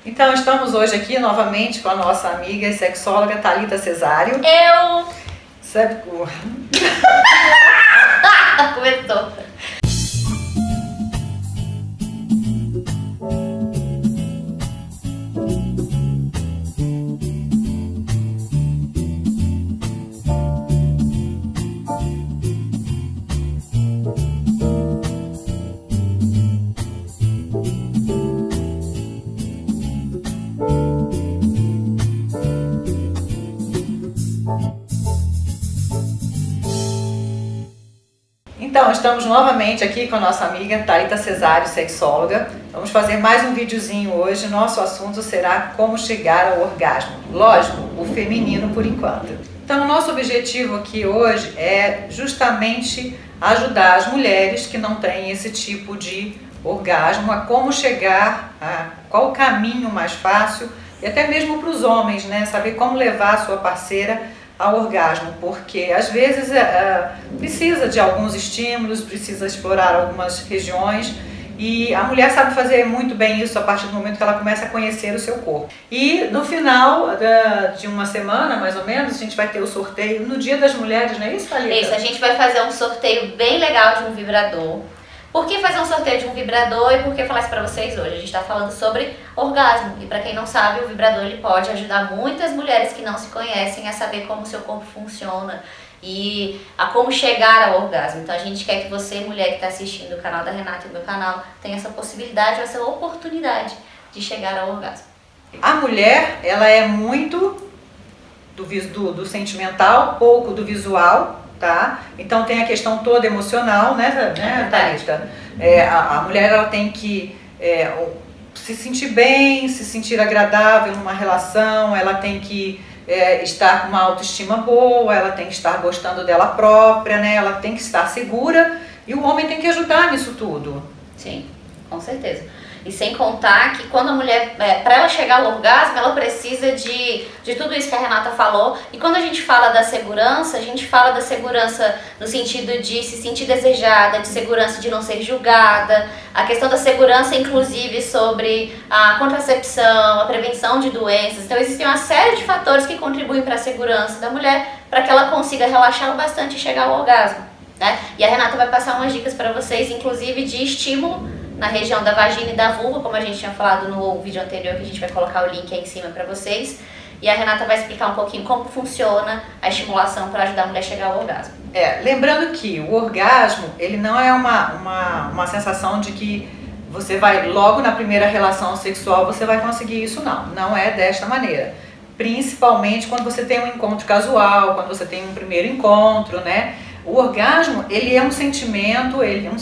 Então, estamos hoje aqui novamente com a nossa amiga e sexóloga Thalita Cesário. Eu! Sabe? Começou. Então, estamos novamente aqui com a nossa amiga Thalita Cesário, sexóloga. Vamos fazer mais um videozinho hoje. Nosso assunto será como chegar ao orgasmo. Lógico, o feminino por enquanto. Então, o nosso objetivo aqui hoje é justamente ajudar as mulheres que não têm esse tipo de orgasmo a como chegar, qual o caminho mais fácil e até mesmo para os homens, né? Saber como levar a sua parceira ao orgasmo, porque às vezes precisa de alguns estímulos, precisa explorar algumas regiões e a mulher sabe fazer muito bem isso a partir do momento que ela começa a conhecer o seu corpo. E no final de uma semana, mais ou menos, a gente vai ter o sorteio no Dia das Mulheres, não é isso, Thalita? Isso, a gente vai fazer um sorteio bem legal de um vibrador. Por que fazer um sorteio de um vibrador e por que falar isso pra vocês hoje? A gente tá falando sobre orgasmo e pra quem não sabe, o vibrador ele pode ajudar muitas mulheres que não se conhecem a saber como o seu corpo funciona e a como chegar ao orgasmo. Então a gente quer que você, mulher que tá assistindo o canal da Renata e o meu canal, tenha essa possibilidade, essa oportunidade de chegar ao orgasmo. A mulher, ela é muito do sentimental, pouco do visual. Tá? Então tem a questão toda emocional, né Thalita? A mulher ela tem que se sentir bem, se sentir agradável numa relação, ela tem que estar com uma autoestima boa, ela tem que estar gostando dela própria, né? Ela tem que estar segura e o homem tem que ajudar nisso tudo. Sim, com certeza. E sem contar que quando a mulher, para ela chegar ao orgasmo, ela precisa de tudo isso que a Renata falou. E quando a gente fala da segurança, a gente fala da segurança no sentido de se sentir desejada, de segurança de não ser julgada, a questão da segurança inclusive sobre a contracepção, a prevenção de doenças. Então existem uma série de fatores que contribuem para a segurança da mulher, para que ela consiga relaxar bastante e chegar ao orgasmo, né? E a Renata vai passar umas dicas para vocês, inclusive de estímulo na região da vagina e da vulva, como a gente tinha falado no vídeo anterior, que a gente vai colocar o link aí em cima para vocês. E a Renata vai explicar um pouquinho como funciona a estimulação para ajudar a mulher a chegar ao orgasmo. Lembrando que o orgasmo, ele não é uma sensação de que você vai, logo na primeira relação sexual, você vai conseguir isso, não. Não é desta maneira. Principalmente quando você tem um encontro casual, quando você tem um primeiro encontro, né? O orgasmo, ele é um sentimento, ele é uma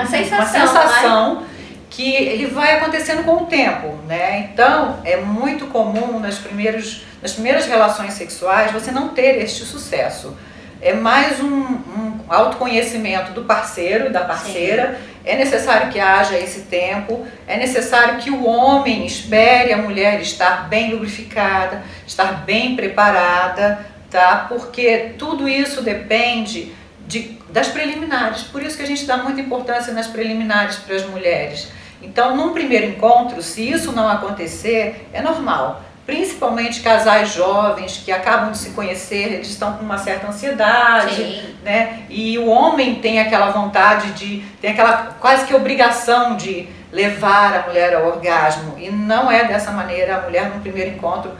sensação que ele vai acontecendo com o tempo, né? Então, é muito comum nas primeiras relações sexuais você não ter este sucesso. É mais um autoconhecimento do parceiro, da parceira. Sim. É necessário que haja esse tempo, é necessário que o homem espere a mulher estar bem lubrificada, estar bem preparada, tá? Porque tudo isso depende das preliminares, por isso que a gente dá muita importância nas preliminares para as mulheres. Então, num primeiro encontro, se isso não acontecer, é normal. Principalmente casais jovens que acabam de se conhecer, eles estão com uma certa ansiedade. Sim. Né? E o homem tem aquela vontade tem aquela quase que obrigação de levar a mulher ao orgasmo. E não é dessa maneira. A mulher no primeiro encontro,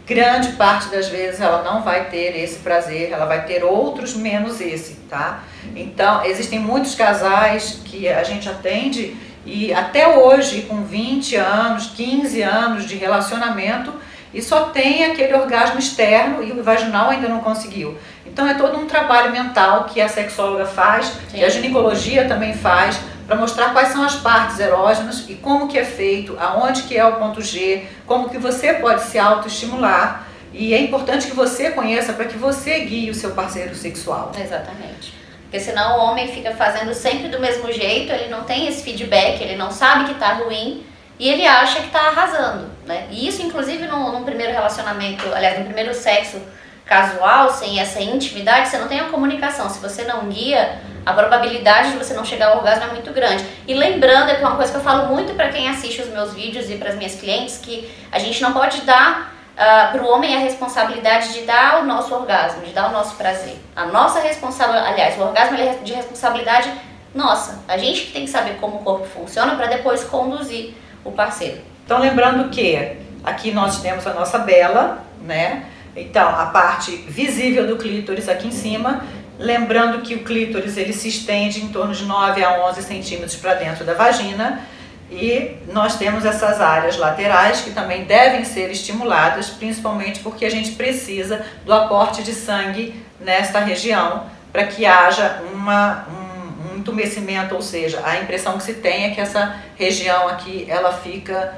grande parte das vezes ela não vai ter esse prazer, ela vai ter outros menos esse, tá? Então, existem muitos casais que a gente atende e até hoje, com 20 anos, 15 anos de relacionamento, e só tem aquele orgasmo externo e o vaginal ainda não conseguiu. Então é todo um trabalho mental que a sexóloga faz, sim, que a ginecologia também faz, para mostrar quais são as partes erógenas e como que é feito, aonde que é o ponto G, como que você pode se autoestimular. E é importante que você conheça para que você guie o seu parceiro sexual. Exatamente. Porque senão o homem fica fazendo sempre do mesmo jeito, ele não tem esse feedback, ele não sabe que tá ruim e ele acha que tá arrasando, né? E isso, inclusive, num primeiro relacionamento, aliás, no primeiro sexo casual, sem essa intimidade, você não tem a comunicação. Se você não guia a probabilidade de você não chegar ao orgasmo é muito grande. E lembrando, é que é uma coisa que eu falo muito para quem assiste os meus vídeos e para as minhas clientes, que a gente não pode dar para o homem a responsabilidade de dar o nosso orgasmo, de dar o nosso prazer. A nossa responsabilidade, aliás, o orgasmo é de responsabilidade nossa. A gente que tem que saber como o corpo funciona para depois conduzir o parceiro. Então, lembrando que aqui nós temos a nossa bela, né? Então, a parte visível do clítoris aqui em cima. Lembrando que o clítoris ele se estende em torno de 9 a 11 centímetros para dentro da vagina. E nós temos essas áreas laterais que também devem ser estimuladas, principalmente porque a gente precisa do aporte de sangue nesta região para que haja um entumecimento, ou seja, a impressão que se tem é que essa região aqui ela fica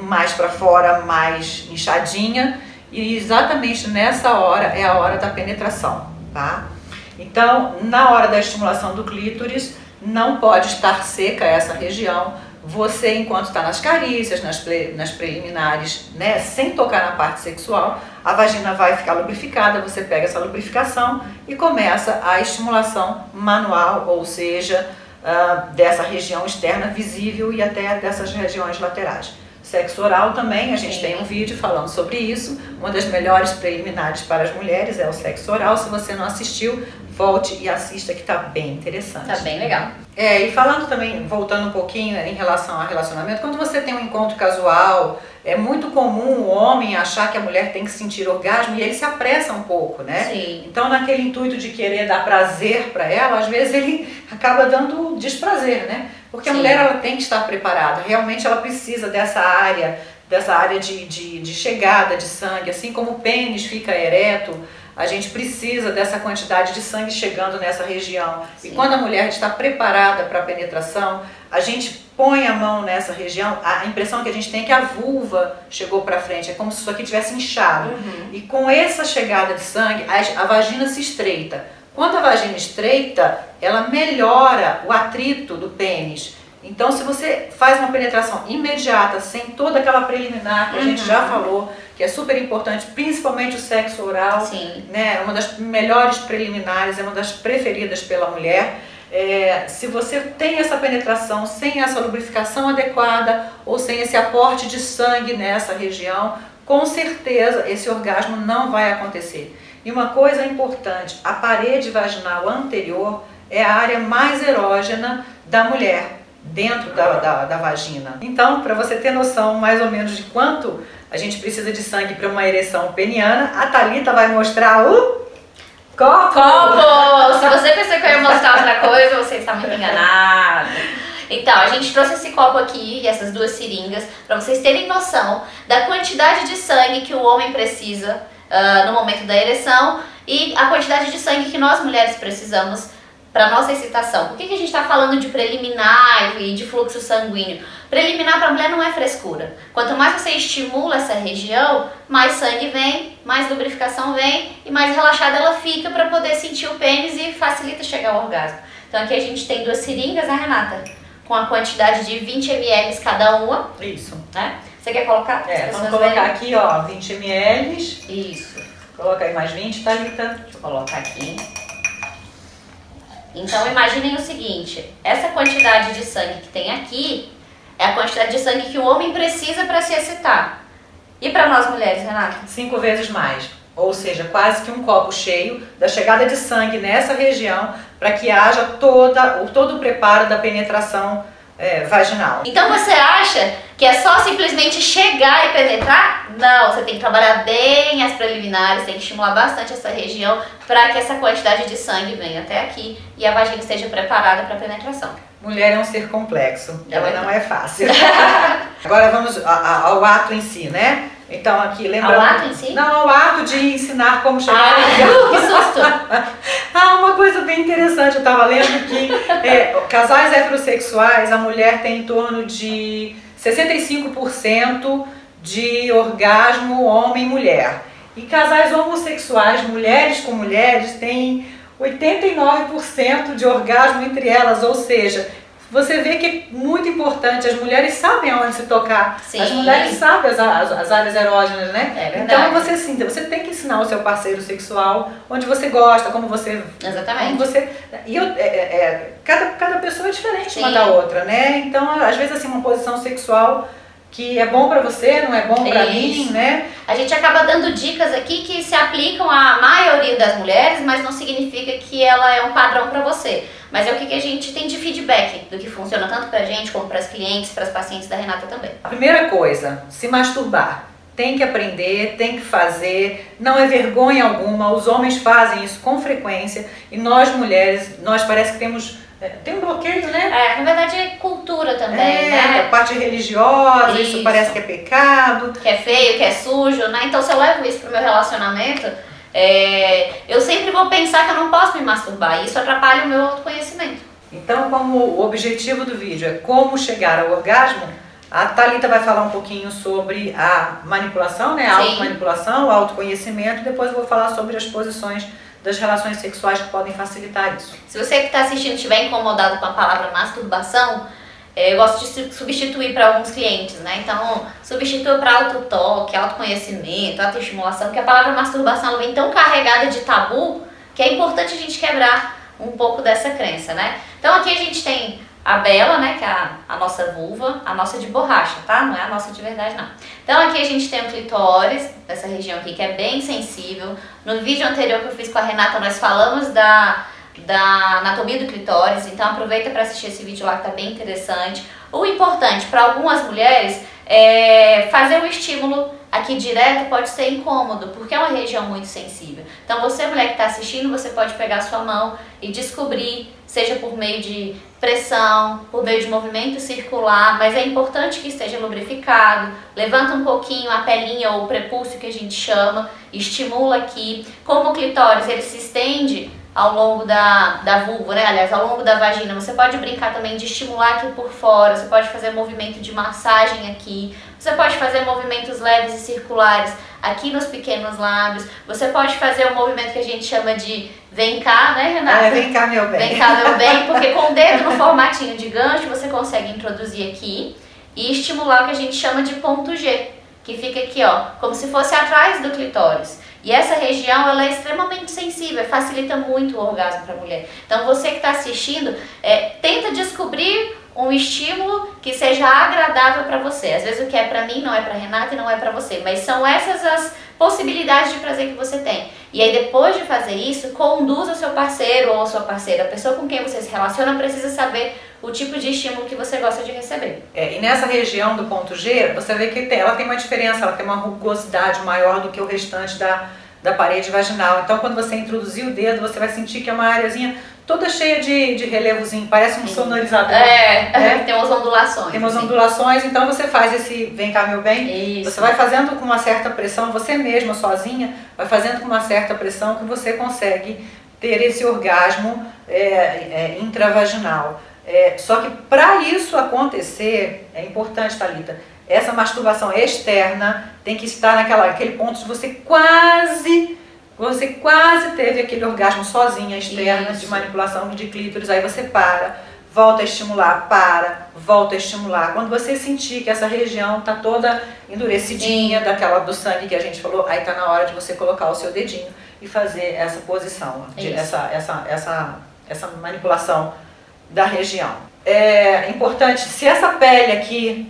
mais para fora, mais inchadinha, e exatamente nessa hora é a hora da penetração, tá? Então, na hora da estimulação do clítoris, não pode estar seca essa região. Você, enquanto está nas carícias, nas preliminares, né, sem tocar na parte sexual, a vagina vai ficar lubrificada, você pega essa lubrificação e começa a estimulação manual, ou seja, dessa região externa visível e até dessas regiões laterais. Sexo oral também, a gente tem um vídeo falando sobre isso. Uma das melhores preliminares para as mulheres é o sexo oral. Se você não assistiu, volte e assista, que tá bem interessante. Tá bem legal. E falando também, voltando um pouquinho em relação ao relacionamento, quando você tem um encontro casual, é muito comum o homem achar que a mulher tem que sentir orgasmo e ele se apressa um pouco, né? Sim. Então, naquele intuito de querer dar prazer para ela, às vezes ele acaba dando desprazer, né? Porque a mulher ela tem que estar preparada, realmente ela precisa dessa área de chegada de sangue, assim como o pênis fica ereto, a gente precisa dessa quantidade de sangue chegando nessa região. Sim. E quando a mulher está preparada para a penetração, a gente põe a mão nessa região, a impressão que a gente tem é que a vulva chegou para frente, é como se isso aqui tivesse inchado. Uhum. E com essa chegada de sangue, a vagina se estreita. Quando a vagina estreita, ela melhora o atrito do pênis. Então, se você faz uma penetração imediata, sem toda aquela preliminar que a gente já falou, que é super importante, principalmente o sexo oral, né? É uma das melhores preliminares, é uma das preferidas pela mulher. Se você tem essa penetração sem essa lubrificação adequada ou sem esse aporte de sangue nessa região, com certeza esse orgasmo não vai acontecer. E uma coisa importante, a parede vaginal anterior é a área mais erógena da mulher, dentro da vagina. Então, para você ter noção mais ou menos de quanto a gente precisa de sangue para uma ereção peniana, a Thalita vai mostrar o copo! Se você pensou que eu ia mostrar outra coisa, você está muito enganado. Então, a gente trouxe esse copo aqui e essas duas seringas para vocês terem noção da quantidade de sangue que o homem precisa no momento da ereção e a quantidade de sangue que nós mulheres precisamos para nossa excitação. Por que a gente está falando de preliminar e de fluxo sanguíneo? Preliminar para a mulher não é frescura. Quanto mais você estimula essa região, mais sangue vem, mais lubrificação vem e mais relaxada ela fica para poder sentir o pênis e facilita chegar ao orgasmo. Então aqui a gente tem duas seringas, né, Renata? Com a quantidade de 20 ml cada uma. Isso. Né? Você quer colocar? Vamos colocar aqui, ó, 20 ml. Isso. Coloca aí mais 20, Thalita. Deixa eu colocar aqui. Então imaginem o seguinte, essa quantidade de sangue que tem aqui é a quantidade de sangue que o homem precisa para se excitar. E para nós mulheres, Renata? 5 vezes mais, ou seja, quase que um copo cheio da chegada de sangue nessa região para que haja todo o preparo da penetração vaginal. Então você acha que é só simplesmente chegar e penetrar? Não, você tem que trabalhar bem as preliminares, tem que estimular bastante essa região para que essa quantidade de sangue venha até aqui e a vagina esteja preparada para a penetração. Mulher é um ser complexo, ela não é fácil. Agora vamos ao ato em si, né? Então aqui, lembrando... Ao ato em si? Não, ao ato de ensinar como chegar no que susto! Uma coisa bem interessante, eu estava lendo que casais heterossexuais, a mulher tem em torno de 65% de orgasmo homem e mulher. E casais homossexuais, mulheres com mulheres, têm 89% de orgasmo entre elas, ou seja, você vê que é muito importante, as mulheres sabem aonde se tocar, Sim. as mulheres sabem as áreas erógenas, né? É verdade. Então você tem que ensinar o seu parceiro sexual onde você gosta, como você... Exatamente. Como você, e cada pessoa é diferente Sim. uma da outra, né? Então, às vezes, assim, uma posição sexual que é bom pra você, não é bom pra mim, né? A gente acaba dando dicas aqui que se aplicam à maioria das mulheres, mas não significa que ela é um padrão pra você. Mas é o que a gente tem de feedback do que funciona tanto pra gente como pras clientes, pras pacientes da Renata também. A primeira coisa, se masturbar. Tem que aprender, tem que fazer, não é vergonha alguma, os homens fazem isso com frequência e nós mulheres, nós parece que tem um bloqueio, né? Na verdade é cultura também, né? A parte religiosa, isso parece que é pecado. Que é feio, que é sujo, né? Então se eu levo isso pro meu relacionamento, eu sempre vou pensar que eu não posso me masturbar e isso atrapalha o meu autoconhecimento. Então, como o objetivo do vídeo é como chegar ao orgasmo, a Thalita vai falar um pouquinho sobre a manipulação, né? A automanipulação, o autoconhecimento, depois eu vou falar sobre as posições das relações sexuais que podem facilitar isso. Se você que está assistindo estiver incomodado com a palavra masturbação, eu gosto de substituir para alguns clientes, né? Então, substitua para autotoque, autoconhecimento, autoestimulação, porque a palavra masturbação ela vem tão carregada de tabu que é importante a gente quebrar um pouco dessa crença, né? Então aqui a gente tem a Bela, né, que é a nossa vulva, a nossa de borracha, tá? Não é a nossa de verdade, não. Então aqui a gente tem o clitóris, dessa região aqui, que é bem sensível. No vídeo anterior que eu fiz com a Renata, nós falamos da anatomia do clitóris, então aproveita para assistir esse vídeo lá que tá bem interessante. O importante para algumas mulheres é fazer um estímulo aqui direto pode ser incômodo, porque é uma região muito sensível. Então você, mulher que está assistindo, você pode pegar a sua mão e descobrir, seja por meio de pressão, por meio de movimento circular, mas é importante que esteja lubrificado. Levanta um pouquinho a pelinha ou o prepúcio que a gente chama, estimula aqui. Como o clitóris ele se estende ao longo da vulva, né? Aliás, ao longo da vagina, você pode brincar também de estimular aqui por fora, você pode fazer movimento de massagem aqui, você pode fazer movimentos leves e circulares aqui nos pequenos lábios, você pode fazer um movimento que a gente chama de vem cá, né, Renata? Vem cá, meu bem. Vem cá, meu bem, porque com o dedo no formatinho de gancho você consegue introduzir aqui e estimular o que a gente chama de ponto G, que fica aqui, ó, como se fosse atrás do clitóris. E essa região ela é extremamente sensível, facilita muito o orgasmo para a mulher. Então você que está assistindo, tenta descobrir um estímulo que seja agradável para você. Às vezes o que é para mim não é para Renata e não é para você, mas são essas as possibilidades de prazer que você tem. E aí depois de fazer isso, conduza o seu parceiro ou a sua parceira, a pessoa com quem você se relaciona precisa saber o tipo de estímulo que você gosta de receber. E nessa região do ponto G, você vê que ela tem uma diferença, ela tem uma rugosidade maior do que o restante da parede vaginal. Então quando você introduzir o dedo, você vai sentir que é uma areazinha toda cheia de relevozinho, parece um sonorizador. Tem umas ondulações. Tem umas ondulações, então você faz esse vem cá, meu bem. Isso. Você vai fazendo com uma certa pressão, você mesma, sozinha, vai fazendo com uma certa pressão que você consegue ter esse orgasmo intravaginal. Só que para isso acontecer, é importante, Thalita, essa masturbação externa tem que estar naquele ponto de você quase teve aquele orgasmo sozinha, externa, de manipulação de clítoris, aí você volta a estimular, volta a estimular. Quando você sentir que essa região está toda endurecidinha, do sangue que a gente falou, aí está na hora de você colocar o seu dedinho e fazer essa posição, essa manipulação da região. É importante, se essa pele aqui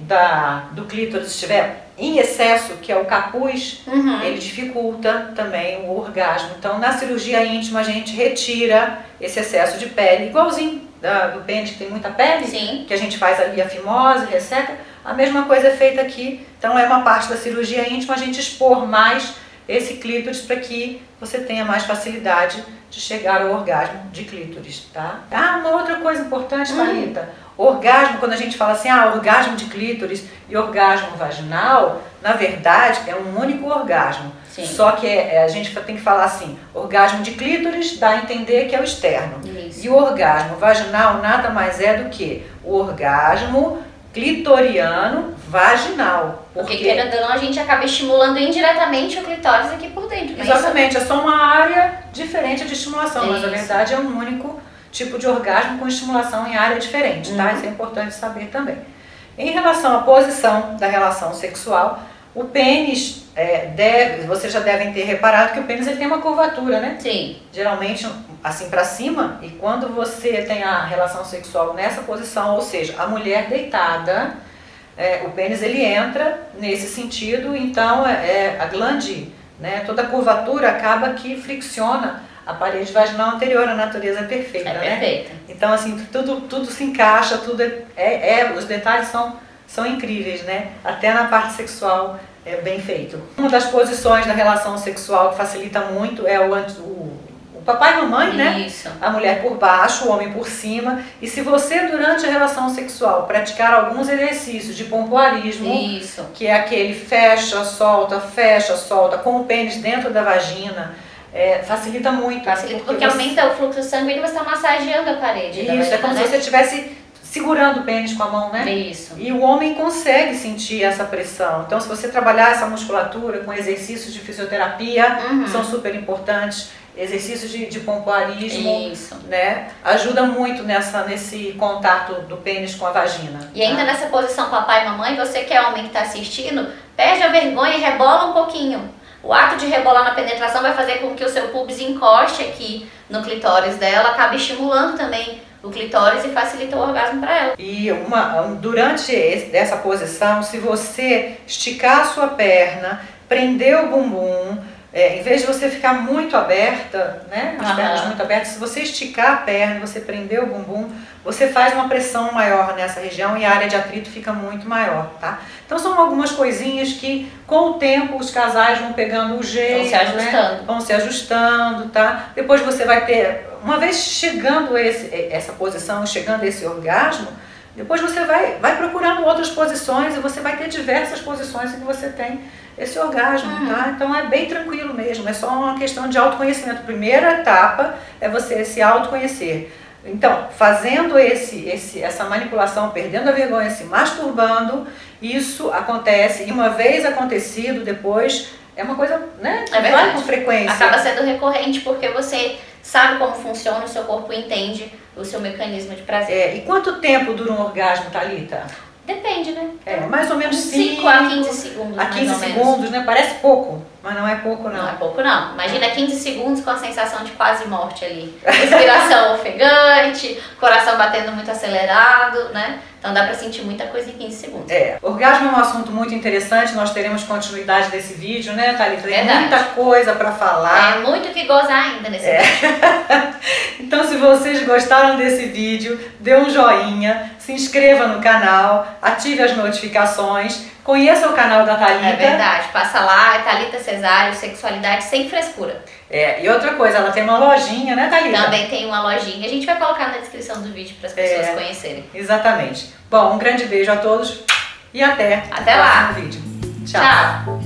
do clítoris estiver em excesso, que é o capuz, ele dificulta também o orgasmo. Então na cirurgia íntima a gente retira esse excesso de pele, igualzinho do pênis que tem muita pele, que a gente faz ali a fimose, resseca, a mesma coisa é feita aqui. Então é uma parte da cirurgia íntima a gente expor mais esse clítoris para que você tenha mais facilidade de chegar ao orgasmo de clítoris, tá? Uma outra coisa importante, Thalita, orgasmo, quando a gente fala assim, orgasmo de clítoris e orgasmo vaginal, na verdade é um único orgasmo. Só que a gente tem que falar assim, orgasmo de clítoris dá a entender que é o externo. Isso. E o orgasmo vaginal nada mais é do que o orgasmo clitoriano vaginal. Porque querendo ou não, a gente acaba estimulando indiretamente o clitóris aqui por dentro. Exatamente, é só uma área diferente de estimulação, mas na verdade é um único tipo de orgasmo com estimulação em área diferente, tá? Isso é importante saber também. Em relação à posição da relação sexual, o pênis, vocês já devem ter reparado que o pênis ele tem uma curvatura, né? Sim. Geralmente assim para cima, e quando você tem a relação sexual nessa posição, ou seja, a mulher deitada, o pênis ele entra nesse sentido, então a glande, né, toda a curvatura acaba que fricciona a parede vaginal anterior, a natureza é perfeita, né? Perfeita. Então assim, tudo se encaixa, tudo os detalhes são incríveis, né? Até na parte sexual é bem feito. Uma das posições da relação sexual que facilita muito é o papai e mamãe, né? Isso. A mulher por baixo, o homem por cima. E se você, durante a relação sexual, praticar alguns exercícios de pompoarismo, Isso. que é aquele fecha, solta, com o pênis dentro da vagina, facilita muito. Facilita porque aumenta o fluxo sanguíneo e você está massageando a parede. Isso, é como se você estivesse segurando o pênis com a mão, né? Isso. E o homem consegue sentir essa pressão. Então, se você trabalhar essa musculatura com exercícios de fisioterapia, que são super importantes, exercícios de pompoarismo, né? Ajuda muito nesse contato do pênis com a vagina. E ainda nessa posição papai e mamãe, você que é homem que está assistindo, perde a vergonha e rebola um pouquinho. O ato de rebolar na penetração vai fazer com que o seu pubis encoste aqui no clitóris dela, acabe estimulando também o clitóris e facilita o orgasmo para ela. E durante essa posição, se você esticar a sua perna, prender o bumbum, em vez de você ficar muito aberta, né, as pernas muito abertas, se você esticar a perna e você prender o bumbum, você faz uma pressão maior nessa região e a área de atrito fica muito maior, tá? Então são algumas coisinhas que com o tempo os casais vão pegando o jeito, vão se ajustando, né? Vão se ajustando, tá? Depois você vai ter, uma vez chegando essa posição, chegando esse orgasmo, depois você vai procurando outras posições e você vai ter diversas posições em que você tem esse orgasmo, tá? Então é bem tranquilo mesmo, é só uma questão de autoconhecimento. A primeira etapa é você se autoconhecer. Então, fazendo essa manipulação, perdendo a vergonha, se masturbando, isso acontece, e uma vez acontecido, depois, é uma coisa, né, que vai com frequência. Acaba sendo recorrente porque você sabe como funciona, o seu corpo entende o seu mecanismo de prazer. E quanto tempo dura um orgasmo, Thalita? Depende, né? Mais ou menos 5 a 15 segundos. A 15 segundos, né? Parece pouco, mas não é pouco não. Não é pouco não. Imagina 15 segundos com a sensação de quase morte ali. Respiração ofegante, coração batendo muito acelerado, né? Então dá pra sentir muita coisa em 15 segundos. Orgasmo é um assunto muito interessante, nós teremos continuidade desse vídeo, né, Thalita? Tem Verdade. muita coisa pra falar. É muito que gozar ainda nesse vídeo. Então se vocês gostaram desse vídeo, dê um joinha, se inscreva no canal, ative as notificações, conheça o canal da Thalita. É verdade, passa lá, é Thalita Cesário, sexualidade sem frescura. E outra coisa, ela tem uma lojinha, né, Thalita? Também tem uma lojinha, a gente vai colocar na descrição do vídeo para as pessoas conhecerem. Exatamente. Bom, um grande beijo a todos e até lá. o próximo vídeo. Tchau.